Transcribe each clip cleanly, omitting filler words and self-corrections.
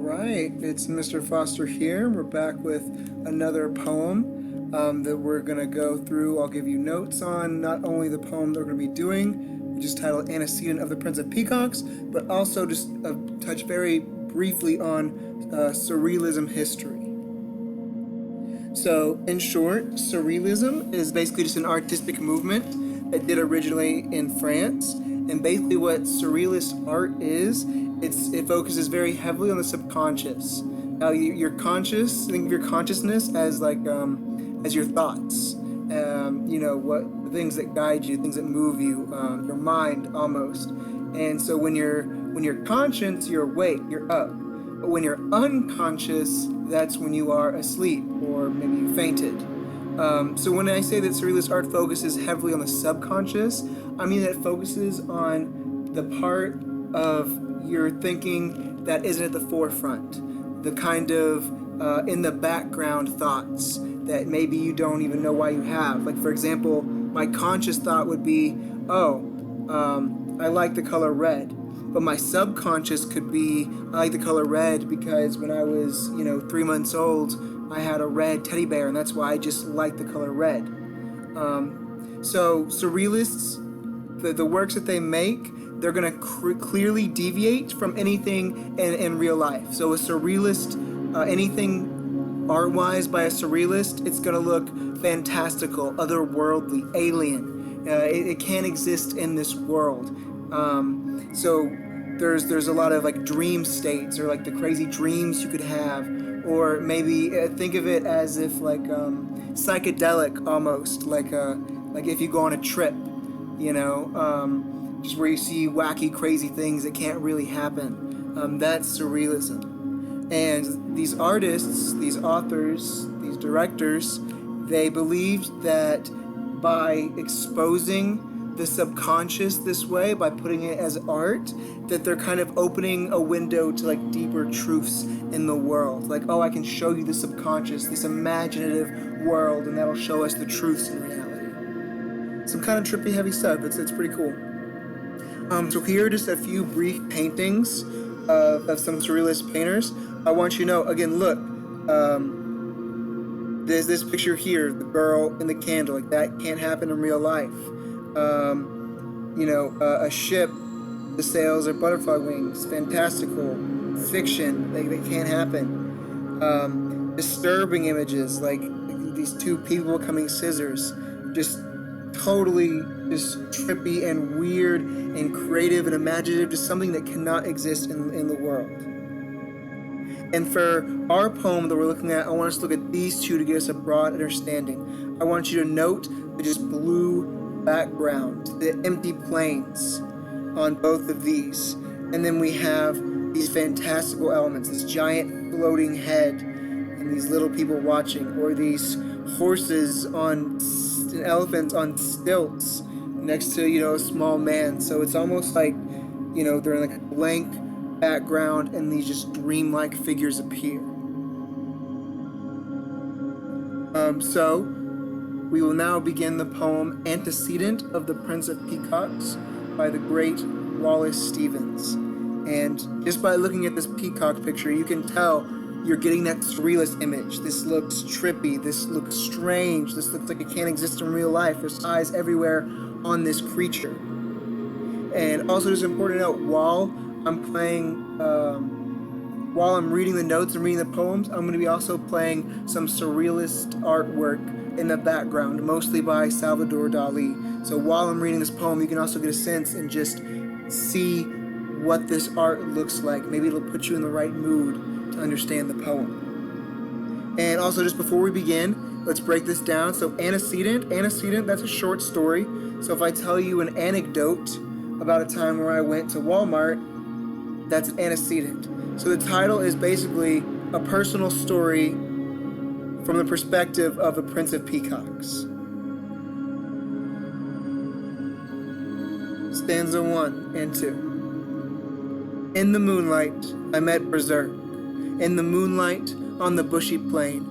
right, it's Mr. Foster here. We're back with another poem that we're going to go through. I'll give you notes on not only the poem that we're going to be doing, which is titled Antecedent of the Prince of Peacocks, but also just touch very briefly on Surrealism history. So, in short, Surrealism is basically just an artistic movement that did originally in France. And basically, what Surrealist art is, it focuses very heavily on the subconscious. Now, you're conscious, think of your consciousness as as your thoughts. What the things that guide you, things that move you, your mind almost. And so when you're conscious, you're awake, you're up. But when you're unconscious, that's when you are asleep or maybe you fainted. So when I say that Surrealist art focuses heavily on the subconscious, I mean that it focuses on the part of your thinking that isn't at the forefront, the kind of in the background thoughts that maybe you don't even know why you have. Like, for example, my conscious thought would be, I like the color red. But my subconscious could be, I like the color red because when I was, 3 months old, I had a red teddy bear, and that's why I just like the color red. So Surrealists, the works that they make, they're going to clearly deviate from anything in real life. So a Surrealist, anything art-wise by a Surrealist, it's going to look fantastical, otherworldly, alien. It can't exist in this world. So there's a lot of like dream states or like the crazy dreams you could have, or maybe think of it as if like psychedelic almost, like if you go on a trip, just where you see wacky crazy things that can't really happen. That's Surrealism. And these artists, these authors, these directors, they believed that by exposing the subconscious this way, by putting it as art, that they're kind of opening a window to like deeper truths in the world. Like, I can show you the subconscious, this imaginative world, and that'll show us the truths in reality. Some kind of trippy, heavy stuff. It's pretty cool. So here are just a few brief paintings of some Surrealist painters. I want you to know, again, look, there's this picture here, the girl in the candle, like that can't happen in real life. A ship, the sails are butterfly wings, fantastical, fiction, they can't happen. Disturbing images, like these two people coming scissors, just totally just trippy and weird and creative and imaginative, just something that cannot exist in the world. And for our poem that we're looking at, I want us to look at these two to give us a broad understanding. I want you to note the just blue background, the empty plains on both of these. And then we have these fantastical elements, this giant floating head and these little people watching, or these horses and elephants on stilts next to, a small man. So it's almost like, they're in like a blank background and these just dreamlike figures appear. So we will now begin the poem Antecedent of the Prince of Peacocks by the great Wallace Stevens. And just by looking at this peacock picture, you can tell you're getting that surrealist image. This looks trippy, this looks strange, this looks like it can't exist in real life. There's eyes everywhere on this creature. And also just important to note, while I'm reading the notes and reading the poems, I'm going to be also playing some surrealist artwork in the background, mostly by Salvador Dali. So while I'm reading this poem, you can also get a sense and just see what this art looks like. Maybe it'll put you in the right mood to understand the poem. And also, just before we begin, let's break this down. So antecedent, that's a short story. So if I tell you an anecdote about a time where I went to Walmart, that's an antecedent. So the title is basically a personal story from the perspective of the Prince of Peacocks. Stanza 1 and 2. In the moonlight, I met Berserk. In the moonlight, on the bushy plain.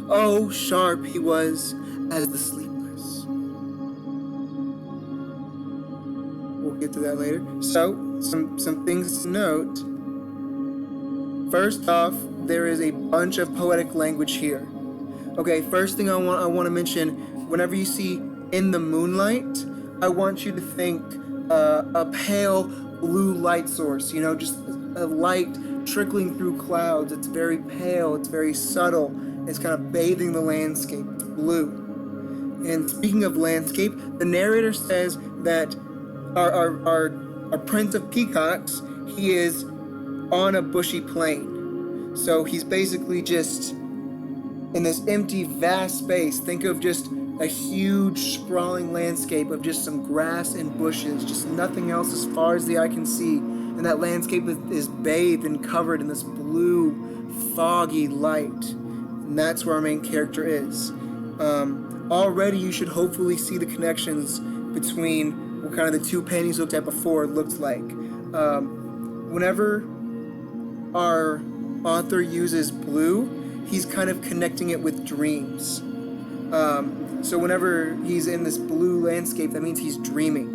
Oh, sharp he was as the sleepers. We'll get to that later. So, some things to note. First off, there is a bunch of poetic language here. Okay, first thing I want to mention, whenever you see in the moonlight, I want you to think a pale blue light source, just a light trickling through clouds. It's very pale, it's very subtle, it's kind of bathing the landscape, it's blue. And speaking of landscape, the narrator says that our prince of Peacocks, he is on a bushy plain. So he's basically just in this empty, vast space. Think of just a huge, sprawling landscape of just some grass and bushes, just nothing else as far as the eye can see. And that landscape is bathed and covered in this blue, foggy light. And that's where our main character is. Already you should hopefully see the connections between what kind of the two paintings looked at before looked like. Whenever our author uses blue, he's kind of connecting it with dreams. So whenever he's in this blue landscape, that means he's dreaming.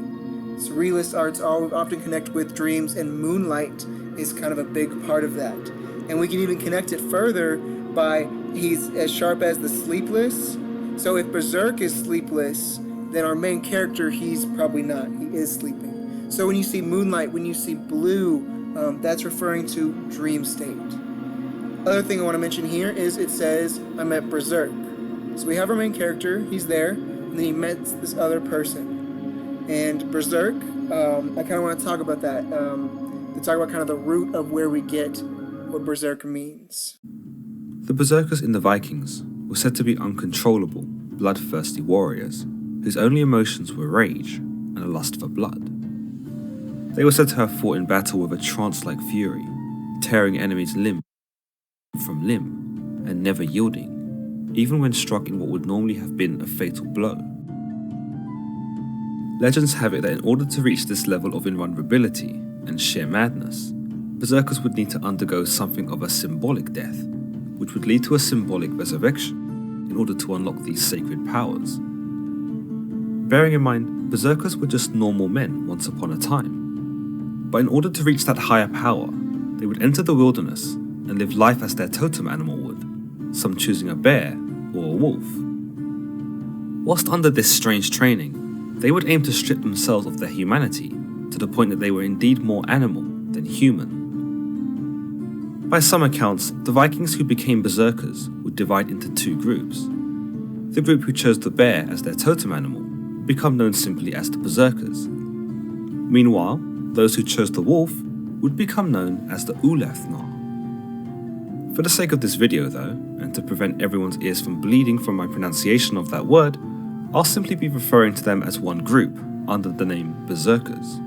Surrealist arts often connect with dreams, and moonlight is kind of a big part of that. And we can even connect it further by he's as sharp as the sleepless. So if Berserk is sleepless, then our main character, he's probably not. He is sleeping. So when you see moonlight, when you see blue, that's referring to dream state. Other thing I want to mention here is it says, I met Berserk. So we have our main character, he's there, and then he met this other person. And Berserk, I kind of want to talk about that. To talk about kind of the root of where we get what Berserk means. The Berserkers in the Vikings were said to be uncontrollable, bloodthirsty warriors, whose only emotions were rage and a lust for blood. They were said to have fought in battle with a trance-like fury, tearing enemies limb from limb, and never yielding, even when struck in what would normally have been a fatal blow. Legends have it that in order to reach this level of invulnerability and sheer madness, Berserkers would need to undergo something of a symbolic death, which would lead to a symbolic resurrection in order to unlock these sacred powers. Bearing in mind, Berserkers were just normal men once upon a time. But in order to reach that higher power, they would enter the wilderness and live life as their totem animal would, some choosing a bear or a wolf. Whilst under this strange training, they would aim to strip themselves of their humanity to the point that they were indeed more animal than human. By some accounts, the Vikings who became Berserkers would divide into two groups. The group who chose the bear as their totem animal would become known simply as the Berserkers. Meanwhile, those who chose the wolf would become known as the Ulefnar. For the sake of this video though, and to prevent everyone's ears from bleeding from my pronunciation of that word, I'll simply be referring to them as one group under the name Berserkers.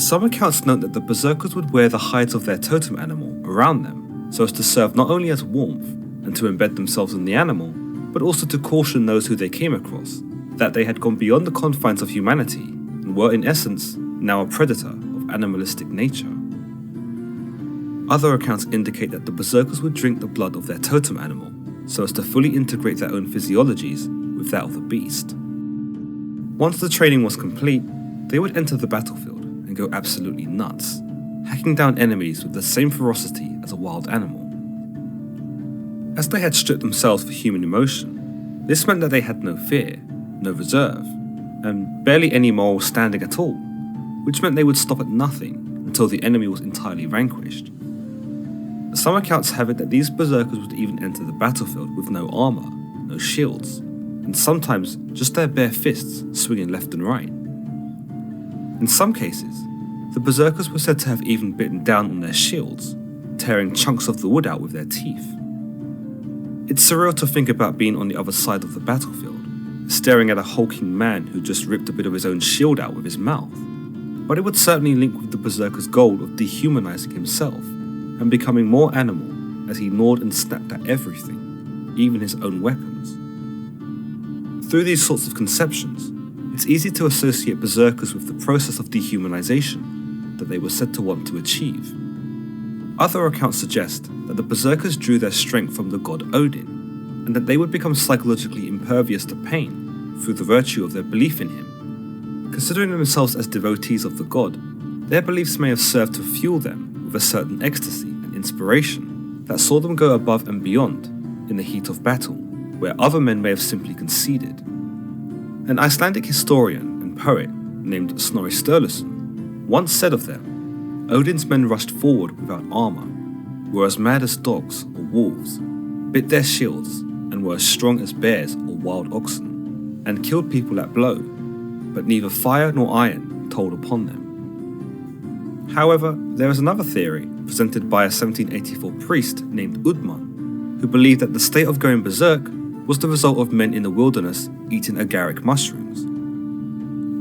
Some accounts note that the Berserkers would wear the hides of their totem animal around them so as to serve not only as warmth and to embed themselves in the animal, but also to caution those who they came across that they had gone beyond the confines of humanity and were in essence now a predator of animalistic nature. Other accounts indicate that the Berserkers would drink the blood of their totem animal so as to fully integrate their own physiologies with that of the beast. Once the training was complete, they would enter the battlefield and go absolutely nuts, hacking down enemies with the same ferocity as a wild animal. As they had stripped themselves for human emotion, this meant that they had no fear, no reserve, and barely any moral standing at all, which meant they would stop at nothing until the enemy was entirely vanquished. Some accounts have it that these Berserkers would even enter the battlefield with no armor, no shields, and sometimes just their bare fists swinging left and right. In some cases, the Berserkers were said to have even bitten down on their shields, tearing chunks of the wood out with their teeth. It's surreal to think about being on the other side of the battlefield, staring at a hulking man who just ripped a bit of his own shield out with his mouth, but it would certainly link with the Berserker's goal of dehumanizing himself and becoming more animal as he gnawed and snapped at everything, even his own weapons. Through these sorts of conceptions, it's easy to associate Berserkers with the process of dehumanization that they were said to want to achieve. Other accounts suggest that the Berserkers drew their strength from the god Odin, and that they would become psychologically impervious to pain through the virtue of their belief in him. Considering themselves as devotees of the god, their beliefs may have served to fuel them with a certain ecstasy and inspiration that saw them go above and beyond in the heat of battle, where other men may have simply conceded. An Icelandic historian and poet named Snorri Sturluson once said of them, Odin's men rushed forward without armour, were as mad as dogs or wolves, bit their shields, and were as strong as bears or wild oxen, and killed people at blow, but neither fire nor iron told upon them. However, there is another theory presented by a 1784 priest named Udman, who believed that the state of going berserk was the result of men in the wilderness eating agaric mushrooms.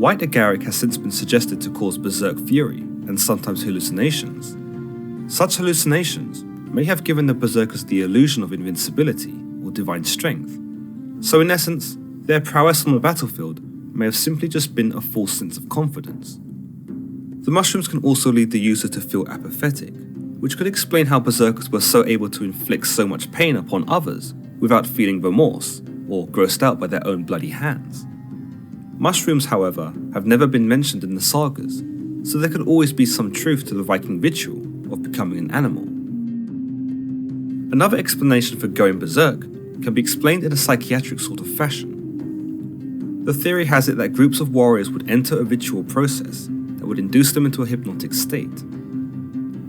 White agaric has since been suggested to cause berserk fury and sometimes hallucinations. Such hallucinations may have given the berserkers the illusion of invincibility or divine strength. So in essence, their prowess on the battlefield may have simply just been a false sense of confidence. The mushrooms can also lead the user to feel apathetic, which could explain how berserkers were so able to inflict so much pain upon others without feeling remorse or grossed out by their own bloody hands. Mushrooms, however, have never been mentioned in the sagas, so there could always be some truth to the Viking ritual of becoming an animal. Another explanation for going berserk can be explained in a psychiatric sort of fashion. The theory has it that groups of warriors would enter a ritual process that would induce them into a hypnotic state.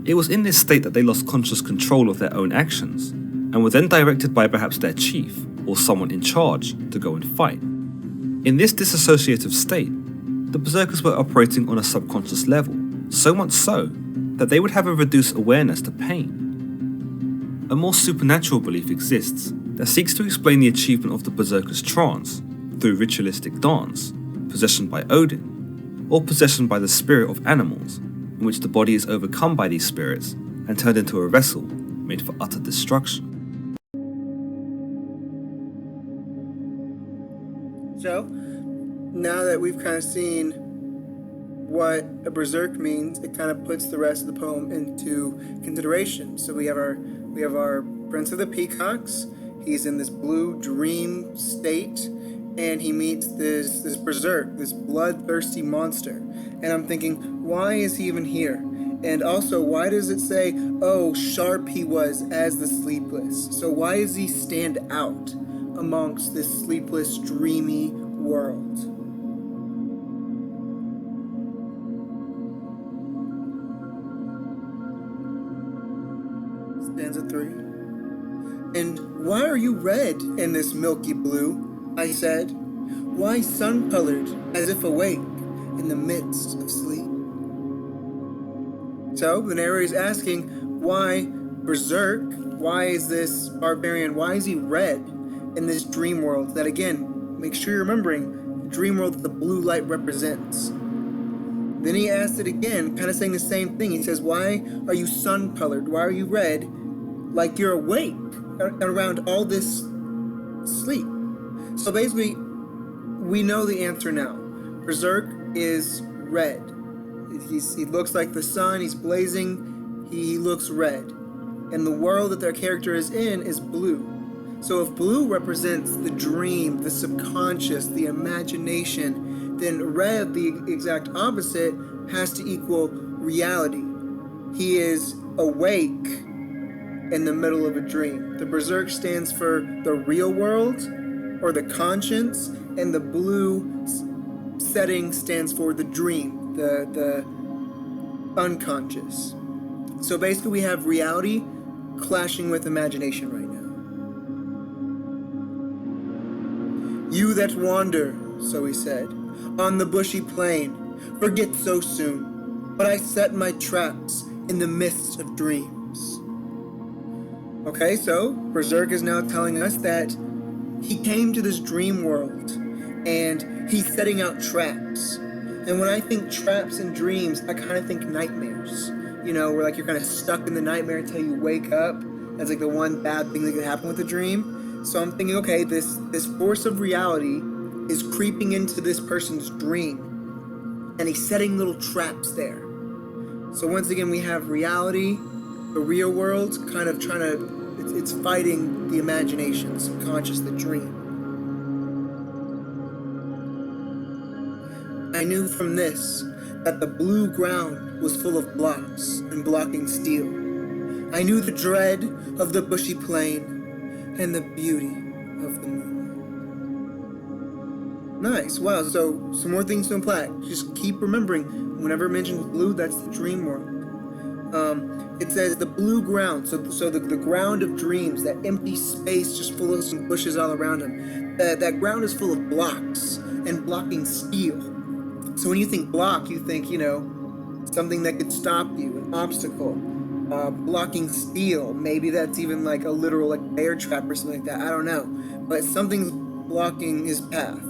It was in this state that they lost conscious control of their own actions, and were then directed by perhaps their chief or someone in charge to go and fight. In this disassociative state, the berserkers were operating on a subconscious level, so much so that they would have a reduced awareness to pain. A more supernatural belief exists that seeks to explain the achievement of the berserker's trance through ritualistic dance, possession by Odin, or possession by the spirit of animals, in which the body is overcome by these spirits and turned into a vessel made for utter destruction. So, now that we've kind of seen what a berserk means, it kind of puts the rest of the poem into consideration. So we have our Prince of the Peacocks. He's in this blue dream state, and he meets this berserk, this bloodthirsty monster. And I'm thinking, why is he even here? And also, why does it say, oh, sharp he was as the sleepless? So why does he stand out amongst this sleepless, dreamy world? Stanza 3. And why are you red in this milky blue? I said. Why sun-colored, as if awake in the midst of sleep? So the narrator is asking, why berserk? Why is this barbarian? Why is he red in this dream world? That again, make sure you're remembering the dream world that the blue light represents. Then he asked it again, kind of saying the same thing. He says, why are you sun-colored? Why are you red? Like you're awake around all this sleep. So basically, we know the answer now. Berserk is red. He looks like the sun. He's blazing. He looks red. And the world that their character is in is blue. So if blue represents the dream, the subconscious, the imagination, then red, the exact opposite, has to equal reality. He is awake in the middle of a dream. The berserk stands for the real world, or the conscience, and the blue setting stands for the dream, the unconscious. So basically we have reality clashing with imagination right now. You that wander, so he said, on the bushy plain, forget so soon, but I set my traps in the midst of dreams. Okay, so Berserk is now telling us that he came to this dream world and he's setting out traps. And when I think traps and dreams, I kind of think nightmares. You know, where like you're kind of stuck in the nightmare until you wake up. That's like the one bad thing that could happen with a dream. So I'm thinking, okay, this force of reality is creeping into this person's dream, and he's setting little traps there. So once again, we have reality, the real world, kind of trying to, it's fighting the imagination, the subconscious, the dream. I knew from this that the blue ground was full of blocks and blocking steel. I knew the dread of the bushy plain and the beauty of the moon. Nice. Wow. So some more things to unpack. Just keep remembering, whenever it mentions blue, that's the dream world. It says the blue ground, so the ground of dreams, that empty space just full of some bushes all around him. That ground is full of blocks and blocking steel. So when you think block, you think, something that could stop you, an obstacle. Blocking steel, maybe that's even like a literal like bear trap or something like that, I don't know. But something's blocking his path,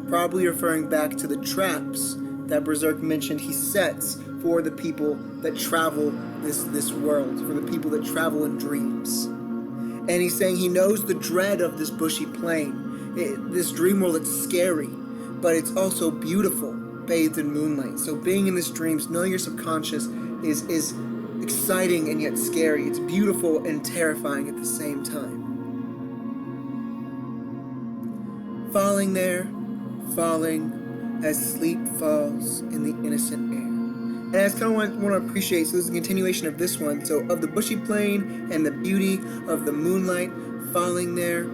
probably referring back to the traps that Berserk mentioned he sets for the people that travel this world, for the people that travel in dreams. And he's saying he knows the dread of this bushy plain, this dream world that's scary, but it's also beautiful, bathed in moonlight. So being in this dreams, knowing your subconscious is exciting and yet scary. It's beautiful and terrifying at the same time. Falling there, falling as sleep falls in the innocent air. And I just kind of want to appreciate, so this is a continuation of this one. So of the bushy plain and the beauty of the moonlight, falling there,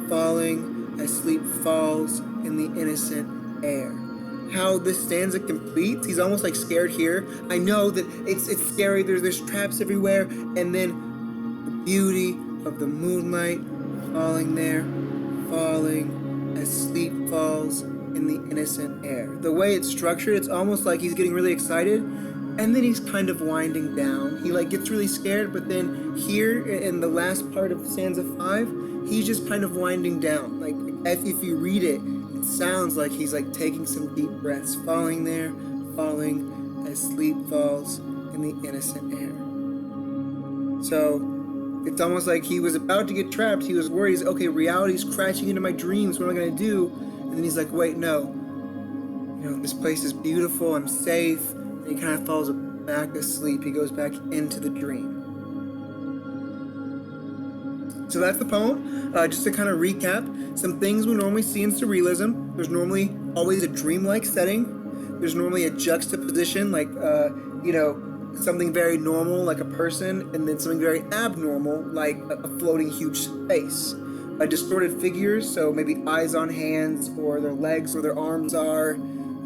falling as sleep falls in the innocent air. How this stanza completes, he's almost like scared here. I know that it's scary, there's traps everywhere, and then the beauty of the moonlight, falling there, falling as sleep falls in the innocent air. The way it's structured, it's almost like he's getting really excited, and then he's kind of winding down. He like gets really scared, but then here in the last part of stanza 5, he's just kind of winding down. Like if you read it, it sounds like he's like taking some deep breaths, falling there, falling as sleep falls in the innocent air. So it's almost like he was about to get trapped. He was worried, okay, reality's crashing into my dreams. What am I gonna do? And then he's like, wait, no. This place is beautiful. I'm safe. And he kind of falls back asleep. He goes back into the dream. So that's the poem. Just to kind of recap, some things we normally see in surrealism. There's normally always a dreamlike setting. There's normally a juxtaposition, like, something very normal, like a person, and then something very abnormal, like a floating huge space. Distorted figures, so maybe eyes on hands, or their legs where their arms are,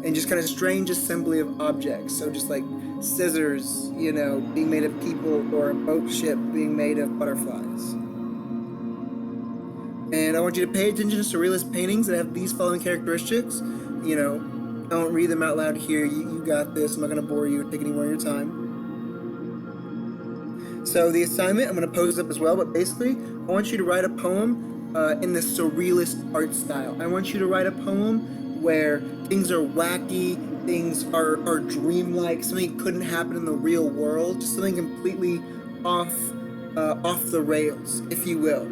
and just kind of strange assembly of objects. So just like scissors, being made of people, or a boat ship being made of butterflies. And I want you to pay attention to surrealist paintings that have these following characteristics. Don't read them out loud here. You got this. I'm not going to bore you or take any more of your time. So the assignment, I'm going to pose this up as well, but basically, I want you to write a poem in the surrealist art style. I want you to write a poem where things are wacky, things are dreamlike, something couldn't happen in the real world, just something completely off the rails, if you will.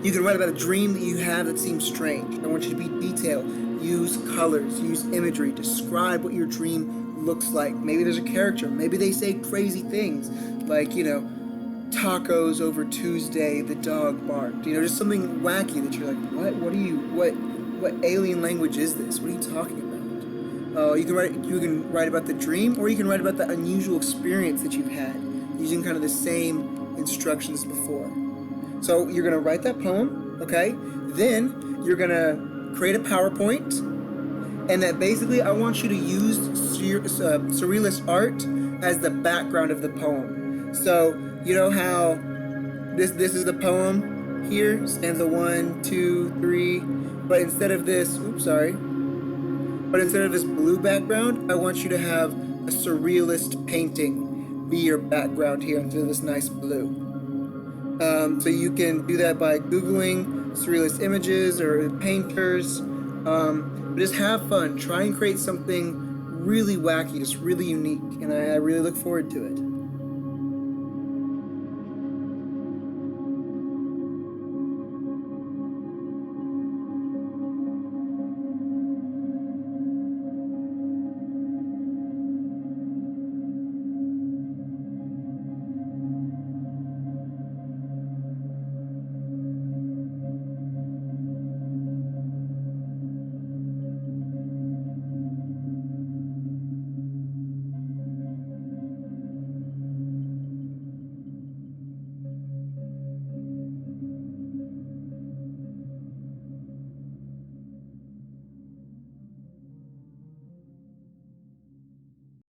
You can write about a dream that you have that seems strange. I want you to be detailed. Use colors, use imagery, describe what your dream looks like. Maybe there's a character, maybe they say crazy things, like, tacos over Tuesday, the dog barked. Just something wacky that you're like, what alien language is this? What are you talking about? You can write about the dream, or you can write about the unusual experience that you've had, using kind of the same instructions before. So you're going to write that poem, okay? Then you're going to create a PowerPoint, and that basically I want you to use surrealist art as the background of the poem. So you know how this is the poem here, stanza 1, 2, 3, but instead of this blue background, I want you to have a surrealist painting be your background here instead of this nice blue. So you can do that by Googling surrealist images or painters. But just have fun. Try and create something really wacky, just really unique. And I really look forward to it.